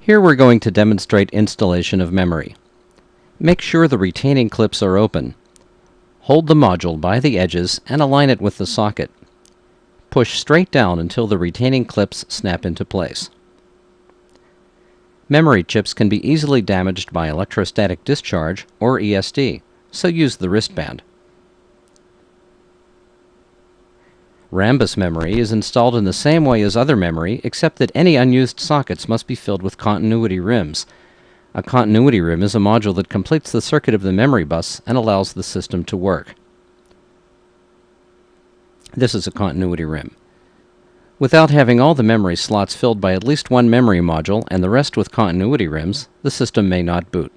Here we're going to demonstrate installation of memory. Make sure the retaining clips are open. Hold the module by the edges and align it with the socket. Push straight down until the retaining clips snap into place. Memory chips can be easily damaged by electrostatic discharge or ESD, so use the wristband. Rambus memory is installed in the same way as other memory, except that any unused sockets must be filled with continuity RIMs. A continuity RIM is a module that completes the circuit of the memory bus and allows the system to work. This is a continuity RIM. Without having all the memory slots filled by at least one memory module and the rest with continuity RIMs, the system may not boot.